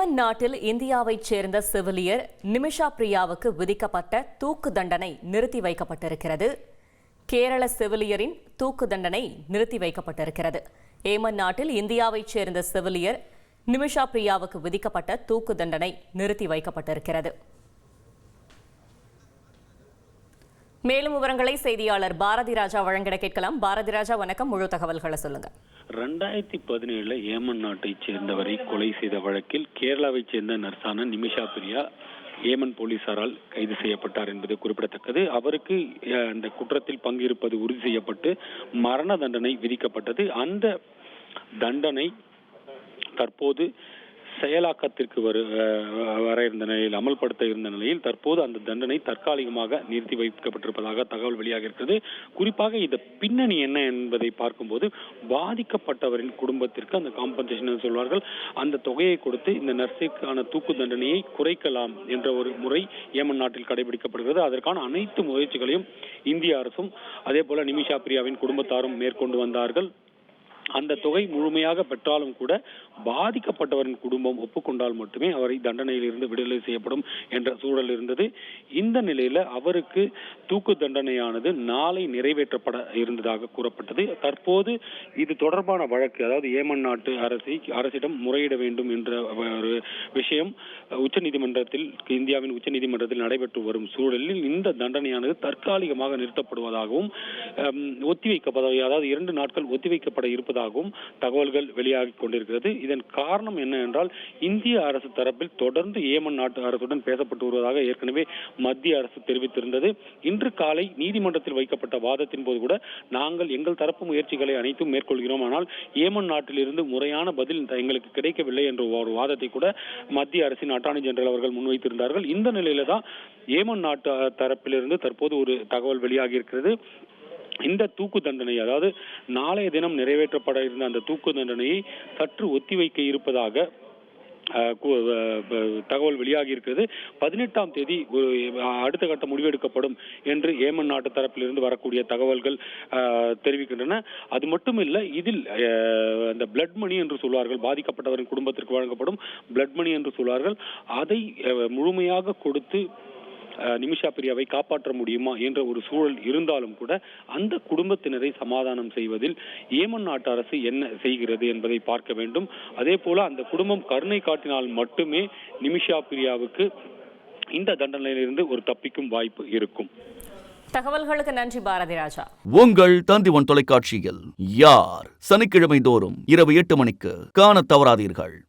Yemen நாட்டில் இந்தியாவைச் சேர்ந்த செவிலியர் நிமிஷா பிரியாவுக்கு விதிக்கப்பட்ட தூக்கு தண்டனை நிறுத்தி வைக்கப்பட்டிருக்கிறது. கேரள செவிலியரின் தூக்கு தண்டனை நிறுத்தி வைக்கப்பட்டிருக்கிறது. ஏமன் நாட்டில் இந்தியாவைச் சேர்ந்த செவிலியர் நிமிஷா பிரியாவுக்கு விதிக்கப்பட்ட தூக்கு தண்டனை நிறுத்தி வைக்கப்பட்டிருக்கிறது. மேலும் விவரங்களை செய்தியாளர் பாரதி ராஜா வழங்கிட கேட்கலாம். பாரதி ராஜா, வணக்கம். முழு தகவல்களை சொல்லுங்க. 2017 ஏமன் நாட்டைச் சேர்ந்தவரை கொலை செய்த வழக்கில் கேரளாவைச் சேர்ந்த நர்ஸான நிமிஷா பிரியா ஏமன் போலீசாரால் கைது செய்யப்பட்டார் என்பது குறிப்பிடத்தக்கது. அவருக்கு அந்த குற்றத்தில் பங்கு இருப்பது உறுதி செய்யப்பட்டு மரண தண்டனை விதிக்கப்பட்டது. அந்த தண்டனை தற்போது செயலாக்கத்திற்கு வர இருந்த நிலையில், அமல்படுத்த இருந்த நிலையில் தற்போது அந்த தண்டனை தற்காலிகமாக நிறுத்தி வைக்கப்பட்டிருப்பதாக தகவல் வெளியாக இருக்கிறது. குறிப்பாக இந்த பின்னணி என்ன என்பதை பார்க்கும்போது, பாதிக்கப்பட்டவரின் குடும்பத்திற்கு அந்த காம்பன்சேஷன் சொல்வார்கள், அந்த தொகையை கொடுத்து இந்த நர்ஸுக்கான தூக்கு தண்டனையை குறைக்கலாம் என்ற ஒரு முறை ஏமன் நாட்டில் கடைபிடிக்கப்படுகிறது. அதற்கான அனைத்து முயற்சிகளையும் இந்திய அரசும் அதே போல நிமிஷா பிரியாவின் குடும்பத்தாரும் மேற்கொண்டு வந்தார்கள். அந்த தொகை முழுமையாக பெற்றாலும் கூட பாதிக்கப்பட்டவரின் குடும்பம் ஒப்புக்கொண்டால் மட்டுமே அவரை தண்டனையில் இருந்து விடுதலை செய்யப்படும் என்ற சூழல் இருந்தது. இந்த நிலையில அவருக்கு தூக்கு தண்டனையானது நாளை நிறைவேற்றப்பட இருந்ததாக கூறப்பட்டது. தற்போது இது தொடர்பான வழக்கு, அதாவது ஏமன் நாட்டு அரசிடம் முறையிட வேண்டும் என்ற ஒரு விஷயம் உச்சநீதிமன்றத்தில், இந்தியாவின் உச்சநீதிமன்றத்தில் நடைபெற்று வரும் சூழலில் இந்த தண்டனையானது தற்காலிகமாக நிறுத்தப்படுவதாகவும் அதாவது 2 நாட்கள் ஒத்திவைக்கப்பட இருப்பதாகவும் தகவல்கள் வெளியாகி கொண்டிருக்கிறது. இதன் காரணம் என்ன என்றால், இந்திய அரசு தரப்பில் தொடர்ந்து ஏமன் நாட்டு அரசுடன் பேசப்பட்டு வருவதாக ஏற்கனவே மத்திய அரசு தெரிவித்திருந்தது. இன்று காலை நீதிமன்றத்தில் வைக்கப்பட்ட வாதத்தின் போது கூட, நாங்கள் எங்கள் தரப்பு முயற்சிகளை அனைத்தும் மேற்கொள்கிறோம், ஆனால் ஏமன் நாட்டிலிருந்து முறையான பதில் எங்களுக்கு கிடைக்கவில்லை என்ற ஒரு வாதத்தை கூட மத்திய அரசின் அட்டார்னி ஜெனரல் அவர்கள் முன்வைத்திருந்தார்கள். இந்த நிலையில தான் ஏமன் நாட்டு தரப்பிலிருந்து தற்போது ஒரு தகவல் வெளியாகி இருக்கிறது. இந்த தூக்கு தண்டனை, அதாவது நாளைய தினம் நிறைவேற்றப்பட இருந்த அந்த தூக்கு தண்டனையை சற்று ஒத்திவைக்க இருப்பதாக தகவல் வெளியாகி இருக்கிறது. 18ஆம் தேதி அடுத்த கட்ட முடிவெடுக்கப்படும் என்று ஏமன் நாட்டு தரப்பிலிருந்து வரக்கூடிய தகவல்கள் தெரிவிக்கின்றன. அது மட்டுமில்லை, இதில் அந்த பிளட் மணி என்று சொல்வார்கள், பாதிக்கப்பட்டவரின் குடும்பத்திற்கு வழங்கப்படும் பிளட் மணி என்று சொல்வார்கள், அதை முழுமையாக கொடுத்து நிமிஷா பிரியாவை காப்பாற்ற முடியுமா என்ற ஒரு சூழல் இருந்தாலும் கூட, அந்த குடும்பத்தினரை சமாதானம் செய்வதில் ஏமன் நாட்டு அரசு என்ன செய்கிறது என்பதை பார்க்க வேண்டும். அதே போல அந்த குடும்பம் கருணை காட்டினால் மட்டுமே நிமிஷா பிரியாவுக்கு இந்த தண்டனையிலிருந்து ஒரு தப்பிக்கும் வாய்ப்பு இருக்கும். தகவல்களுக்கு நன்றி பாரதி ராஜா. உங்கள் தந்திவன் தொலைக்காட்சியில் யார் சனிக்கிழமை தோறும் இரவு 8 மணிக்கு காண தவறாதீர்கள்.